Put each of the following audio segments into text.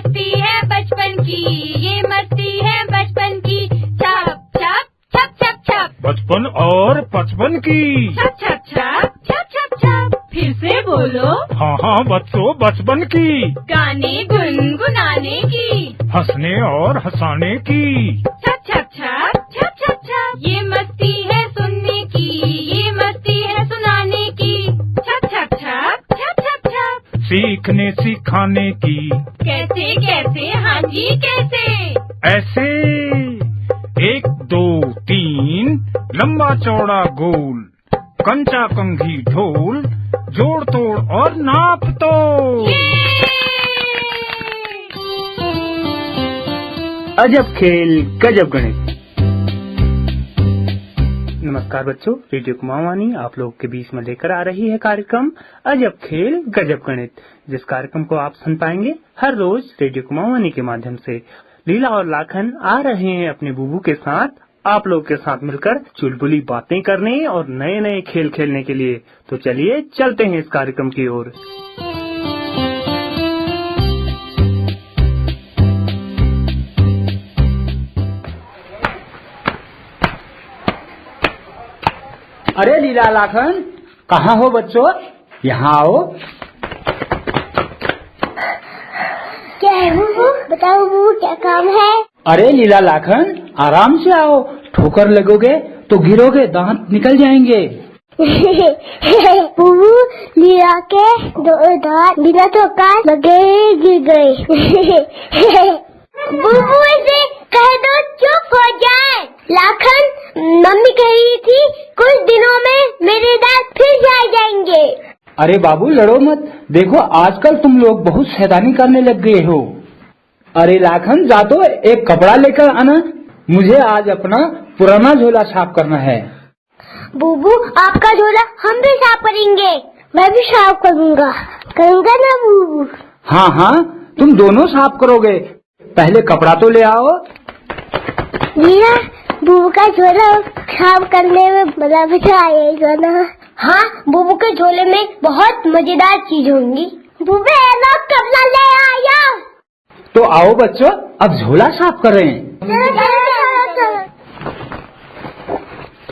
मस्ती है बचपन की, ये मस्ती है बचपन की। छप छप छप छप छप, बचपन और बचपन की। छप छप छप छप छप छप। फिर से बोलो। हाँ हाँ बच्चों, बचपन की। गाने गुनगुनाने की, हंसने और हंसाने की। छप छप छप छप छप छप। ये मस्ती है सुनने की, ये मस्ती है सुनाने की। छप छप छप छप छप छप। सीखने सिखाने की। कैसे कैसे, हाँ जी कैसे। ऐसे 1 2 3 लंबा चौड़ा गोल, कंचा कंघी ढोल, जोड़ तोड़ और नाप तोड़। अजब खेल गजब गणित। नमस्कार बच्चों, रेडियो कुमाऊनी आप लोग के बीच में लेकर आ रही है कार्यक्रम अजब खेल गजब गणित, जिस कार्यक्रम को आप सुन पाएंगे हर रोज रेडियो कुमाऊनी के माध्यम से। लीला और लाखन आ रहे हैं अपने बुबू के साथ आप लोग के साथ मिलकर चुलबुली बातें करने और नए नए खेल खेलने के लिए। तो चलिए चलते हैं इस कार्यक्रम की ओर। अरे लीला लाखन, कहाँ हो बच्चों? यहाँ आओ। क्या है बुबू? बताओ बुबू, क्या काम है? अरे लीला लाखन, आराम से आओ, ठोकर लगोगे तो गिरोगे, दांत निकल जाएंगे। बुबू, लीला के दो दांत बिना ठोकर लगे गिर गए। बुबू से कह दो चुप हो जाए। लाखन, मम्मी कह रही थी कुछ दिनों में मेरे दांत फिर आ जाएंगे। अरे बाबू लड़ो मत, देखो आजकल तुम लोग बहुत शैतानी करने लग गए हो। अरे लाखन, जा तो एक कपड़ा लेकर आना, मुझे आज अपना पुराना झोला साफ करना है। बुबू, आपका झोला हम भी साफ करेंगे। मैं भी साफ करूँगा ना बुबू? हाँ हाँ, तुम दोनों साफ करोगे, पहले कपड़ा तो ले आओ। लीला, बुबू का झोला साफ करने में बड़ा मजा आएगा ना? हाँ, बुबू के झोले में बहुत मजेदार चीज होंगी। बुबू, लोग कपड़ा ले आया। तो आओ बच्चों, अब झोला साफ करें।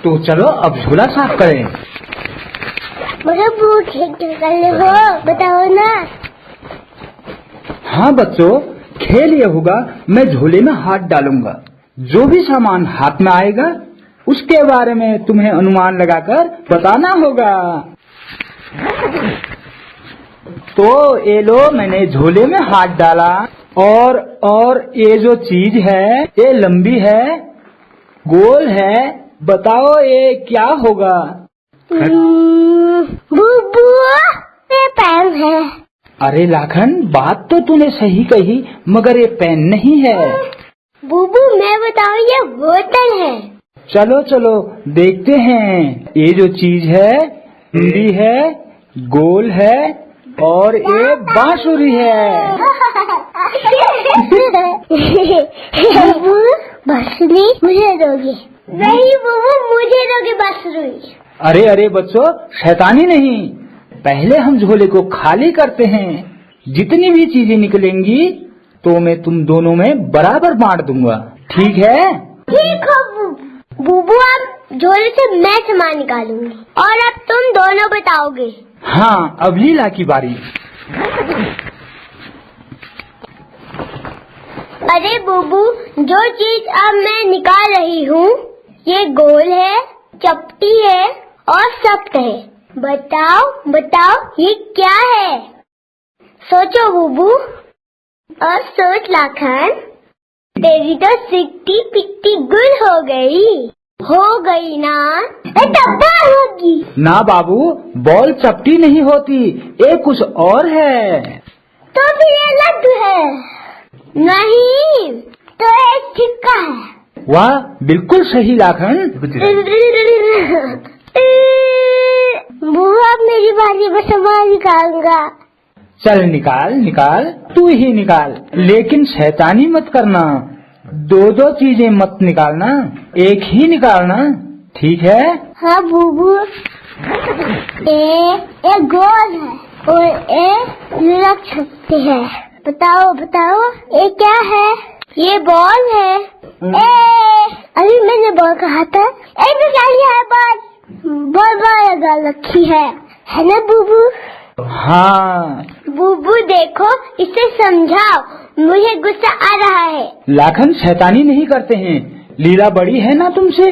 तो चलो अब झोला साफ करें। मुझे भूख करने हो, बताओ ना। हाँ बच्चों, खेल ये होगा, मैं झोले में हाथ डालूंगा, जो भी सामान हाथ में आएगा उसके बारे में तुम्हें अनुमान लगाकर बताना होगा। तो ये लो, मैंने झोले में हाथ डाला और ये जो चीज है ये लंबी है, गोल है, बताओ ये क्या होगा? बुबू, ये पेन है। अरे लाखन, बात तो तूने सही कही, मगर ये पेन नहीं है। बुबू, मैं बताऊं, ये बोतल है। चलो चलो देखते हैं, ये जो चीज है लंबी है, गोल है और ये बांसुरी है। बुबू, बांसुरी मुझे दोगे? नहीं बुबू, मुझे दोगे बांसुरी। अरे अरे बच्चों, शैतानी नहीं, पहले हम झोले को खाली करते हैं, जितनी भी चीजें निकलेंगी तो मैं तुम दोनों में बराबर बांट दूंगा, ठीक है? ठीक हो बुबू। बुबू, अब झोले से मैं सामान निकालूंगी और अब तुम दोनों बताओगे। हाँ, अब लीला की बारी। अरे बुबू, जो चीज अब मैं निकाल रही हूँ ये गोल है, चपटी है और सख्त है। बताओ बताओ ये क्या है? सोचो बुबू और सोच लाखन। तेरी तो सिकटी पिकटी गुल हो गई ना? डब्बा होगी ना बाबू, बॉल चपटी नहीं होती, ये कुछ और है। तो फिर ये लड्डू है? नहीं, तो ये सिक्का है। वाह, बिल्कुल सही लाखन। बुआ, मेरी बारी में सामान निकालूंगा। चल निकाल निकाल, तू ही निकाल, लेकिन शैतानी मत करना, दो दो चीजें मत निकालना, एक ही निकालना, ठीक है? हाँ बुबू। एक गोल है और एक लग सकती है। बताओ बताओ, ये क्या है? ये बॉल है। अभी मैंने बॉल कहा था। तो क्या लिया है? बॉल लगा रखी है ना बूबू? हाँ बूबू देखो, इसे समझाओ, मुझे गुस्सा आ रहा है। लाखन, शैतानी नहीं करते हैं। लीला बड़ी है ना तुमसे।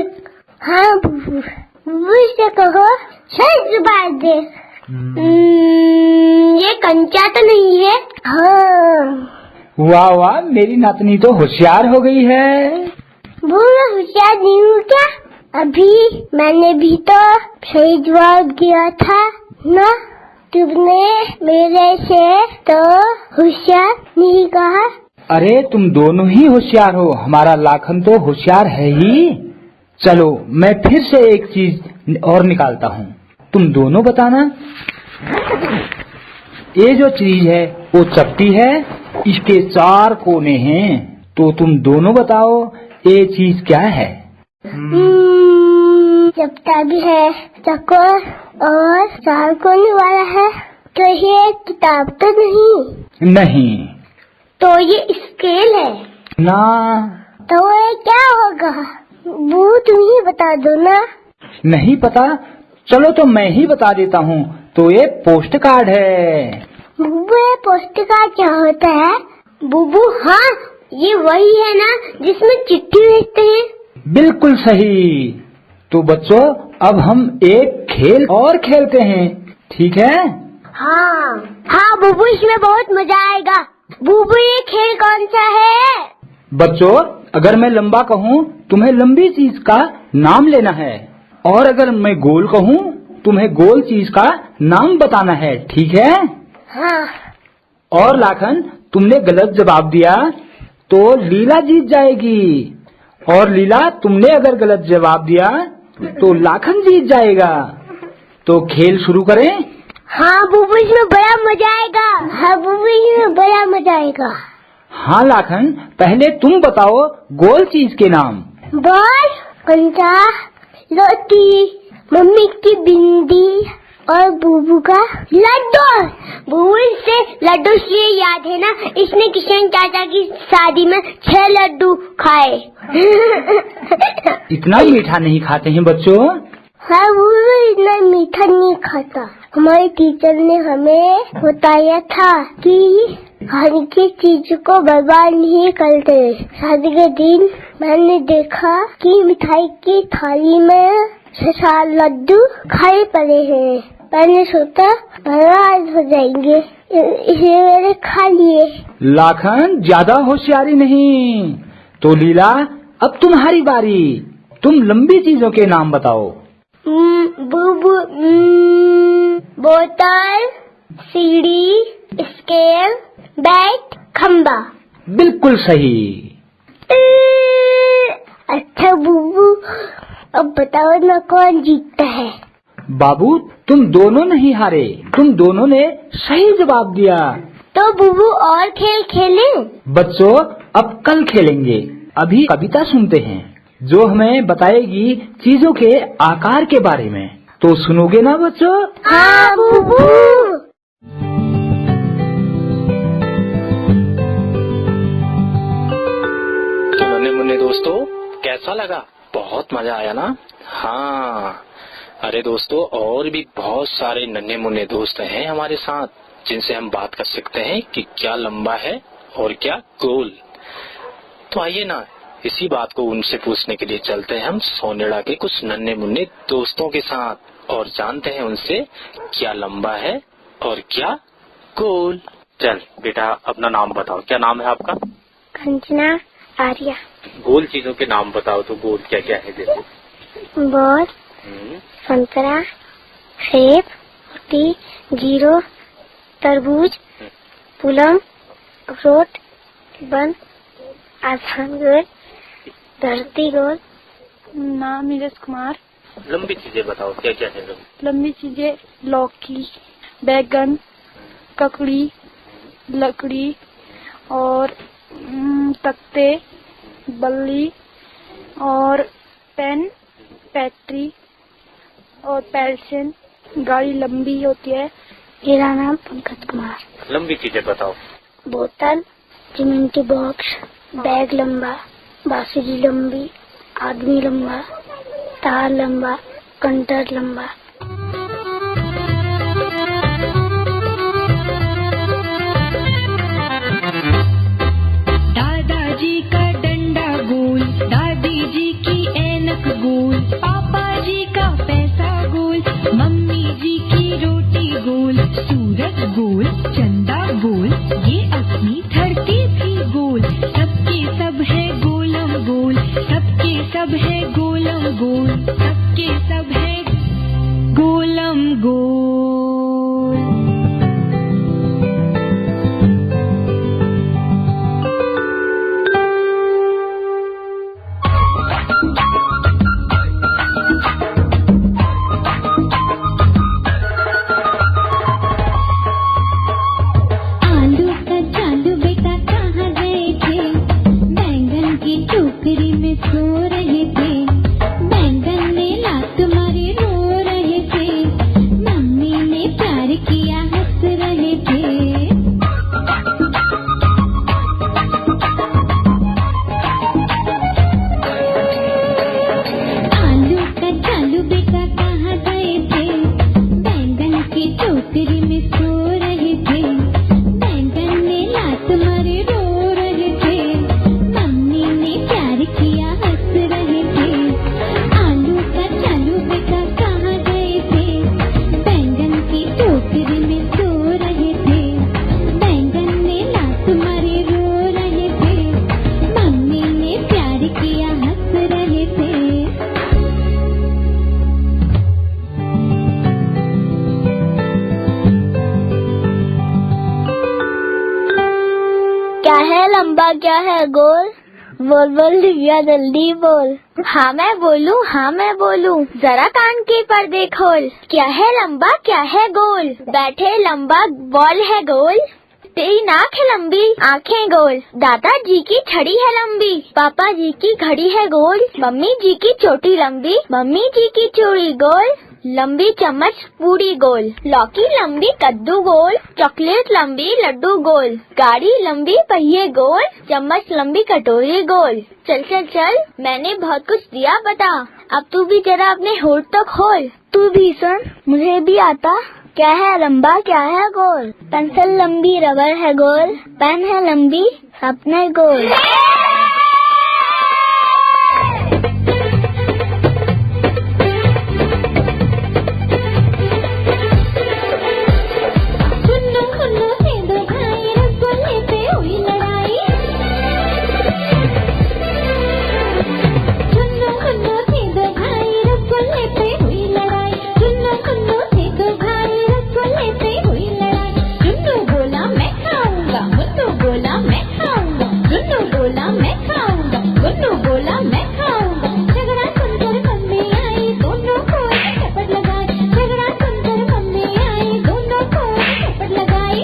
हाँ बूबू, से कहो, सही जुबान दे। ये कंचा तो नहीं है? हाँ। वाह वाह, मेरी नातनी तो होशियार हो गई है। बूबू होशियार नहीं हूँ क्या? अभी मैंने भी तो सही जवाब दिया था ना। तुमने मेरे से तो होशियार नहीं कहा। अरे तुम दोनों ही होशियार हो, हमारा लाखन तो होशियार है ही। चलो मैं फिर से एक चीज और निकालता हूँ, तुम दोनों बताना। ये जो चीज है वो चपटी है, इसके 4 कोने हैं, तो तुम दोनों बताओ ये चीज क्या है? चपटा भी है, चकोर और 4 कोने वाला है, तो ये किताब तो नहीं। नहीं। तो ये स्केल है ना। तो ये क्या होगा? वो तुम ही बता दो ना। नहीं पता? चलो तो मैं ही बता देता हूँ, तो ये पोस्ट कार्ड है। बुबू, ये पोस्ट कार्ड क्या होता है? बुबू हाँ, ये वही है ना जिसमें चिट्ठी भेजते हैं। बिल्कुल सही। तो बच्चों, अब हम एक खेल और खेलते हैं, ठीक है? हाँ हाँ बुबू, इसमें बहुत मजा आएगा। बुबू, ये खेल कौन सा है? बच्चों, अगर मैं लंबा कहूँ तुम्हें लंबी चीज का नाम लेना है, और अगर मैं गोल कहूँ तुम्हें गोल चीज का नाम बताना है, ठीक है? हाँ। और लाखन, तुमने गलत जवाब दिया तो लीला जीत जाएगी, और लीला, तुमने अगर गलत जवाब दिया तो लाखन जीत जाएगा। तो खेल शुरू करें? हाँ बुबू, इसमें बड़ा मजा आएगा। हाँ बुबू, इसमें बड़ा मजा आएगा। हाँ लाखन, पहले तुम बताओ गोल चीज के नाम। बॉल, कंचा, रोटी, मम्मी की बिंदी और बुबू का लड्डू। बुबू से लड्डू से याद है ना, इसने किशन चाचा की शादी में 6 लड्डू खाए। इतना मीठा नहीं खाते हैं बच्चों। हाँ बुबू, इतना मीठा नहीं खाता। हमारे टीचर ने हमें बताया था कि हर की चीज को बर्बाद नहीं करते। शादी के दिन मैंने देखा कि मिठाई की थाली में 6 लड्डू खाए पड़े हैं। मैंने सोचा बर्बाद हो जाएंगे, इसलिए मैंने खा लिए। लाखन, ज्यादा होशियारी नहीं। तो लीला, अब तुम्हारी बारी, तुम लंबी चीजों के नाम बताओ। बुबू, बोतल, सीढ़ी, स्केल, बैट, खम्बा। बिल्कुल सही। अच्छा बुबू, अब बताओ ना कौन जीतता है? बाबू, तुम दोनों नहीं हारे, तुम दोनों ने सही जवाब दिया। तो बुबू और खेल खेलें? बच्चों, अब कल खेलेंगे। अभी कविता सुनते हैं जो हमें बताएगी चीजों के आकार के बारे में। तो सुनोगे ना बच्चों? हाँ बुबू। नन्हे मुन्ने दोस्तों, कैसा लगा? बहुत मजा आया ना? हाँ, अरे दोस्तों, और भी बहुत सारे नन्हे मुन्ने दोस्त हैं हमारे साथ, जिनसे हम बात कर सकते हैं कि क्या लंबा है और क्या गोल। तो आइए ना, इसी बात को उनसे पूछने के लिए चलते हैं हम सोनेड़ा के कुछ नन्हे मुन्ने दोस्तों के साथ, और जानते हैं उनसे क्या लंबा है और क्या गोल। चल बेटा, अपना नाम बताओ, क्या नाम है आपका? कंचना आर्या। गोल चीजों के नाम बताओ। तो गोल क्या क्या है? जैसे बॉल, संतरा, सेब, रोटी, जीरो, तरबूज, पुलम, अखरोट, बन, आसमान गोल, धरती गोल। नाम नीरज कुमार। लंबी चीजें बताओ, क्या क्या है? लंबी चीजें लौकी, बैगन, ककड़ी, लकड़ी और तख्ते, बल्ली और पेन, बैटरी और पेंसिल। गाड़ी लंबी होती है। मेरा नाम पंकज कुमार। लंबी चीजें बताओ। बोतल, ज्योमेट्री बॉक्स, बैग लंबा, बांसुरी लंबी, आदमी लंबा, तार लंबा, कंटर लंबा। दादाजी का डंडा गोल, दादी जी की ऐनक गोल, पापा जी का पैसा गोल, मम्मी जी की रोटी गोल, सूरज गोल, चंदा गोल, ये अपनी धरती भी गोल, सबके सब है गोलम गोल, सबके सब है गोलम गोल, सबके सब है गोलम गोल। आलू का चालू बेटा कहाँ गए थे, बैंगन की टोकरी में सो रहे थे, बैंगन ने लात मारी रो रहे थे, मम्मी ने प्यार किया हंस रहे थे। आलू का चालू बेटा कहाँ गए थे, बैंगन की टोकरी में सो रहे थे, बैंगन ने लात मारे रो रहे थे, मम्मी ने प्यार किया हंस रहे थे। आलू का चालू बेटा कहाँ गए थे, बैंगन की टोकरी में सो रहे थे, बैंगन ने लात मारे रो रहे थे, मम्मी ने प्यार किया हंस रहे थे। क्या है लंबा, क्या है गोल? बोल बोल दिव्या जल्दी बोल। हाँ मैं बोलूँ, हाँ मैं बोलूँ, जरा कान के पर्दे खोल। क्या है लंबा, क्या है गोल? बैठे लंबा बॉल है गोल, तेरी नाक है लंबी, आंखें गोल, दादाजी की छड़ी है लंबी, पापा जी की घड़ी है गोल, मम्मी जी की चोटी लंबी, मम्मी जी की चूड़ी गोल, लंबी चम्मच पूरी गोल, लौकी लंबी कद्दू गोल, चॉकलेट लंबी लड्डू गोल, गाड़ी लंबी पहिए गोल, चम्मच लंबी कटोरी गोल। चल चल चल, मैंने बहुत कुछ दिया बता, अब तू भी जरा अपने होठ तो खोल। तू भी सुन, मुझे भी आता। क्या है लंबा, क्या है गोल? पेंसिल लंबी रबर है गोल, पेन है लंबी सपने गोल। सुन्नो सुन्नो से दो भाई रसगुल्ले पे हुई लड़ाई, सुन्नो सुन्नो से दो भाई रसगुल्ले पे हुई लड़ाई, सुन्नो सुन्नो से दो भाई रसगुल्ले पे हुई लड़ाई। जुन्नू बोला मैं खाऊंगा, मुन्नू बोला मैं खाऊंगा, जुन्नू बोला मैं खाऊंगा, मुन्नू बोला मैं खाऊंगा। झगड़ा सुनकर मम्मी आई, दोनों को थप्पड़ लगाई, झगड़ा सुनकर मम्मी आई, दोनों को थप्पड़ लगाई।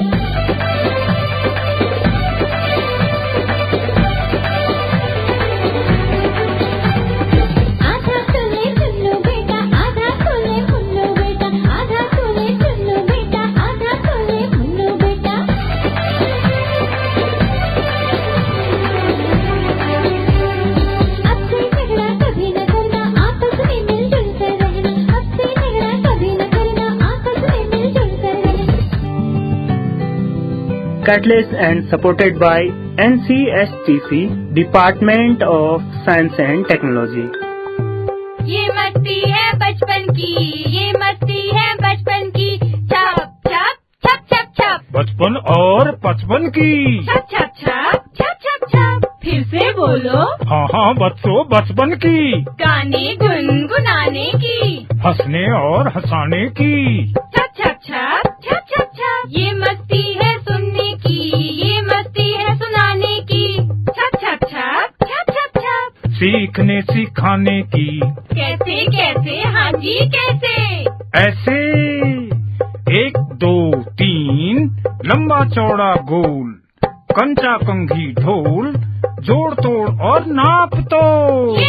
आधा सुने चुन्नू बेटा, आधा सुने मुन्नू बेटा, आधा सुने चुन्नू बेटा, आधा सुने मुन्नू बेटा। अब से झगड़ा कभी न करना, आपस में मिलजुल कर रहना, अब से झगड़ा कभी न करना, आपस में मिलजुल कर रहना। Catalyst and supported by NCSTC, Department of Science and Technology. ये मस्ती है बचपन की, ये मस्ती है बचपन की, छप छप छप छप छप, बचपन और पचपन की। छप छप छप छप छप छप। फिर से बोलो। हाँ हाँ बच्चों, बचपन की। गाने गुनगुनाने की, हंसने और हंसाने की। छप छप छप छप छप छप। ये मस्ती है सुनने की, ये मस्ती है सुनाने की, छप छप छप छप छप छप। सीखने सिखाने की। कैसे कैसे, हाँ जी कैसे? ऐसे 1 2 3 लंबा चौड़ा गोल, कंचा कंघी ढोल, जोड़ तोड़ और नाप तोड़।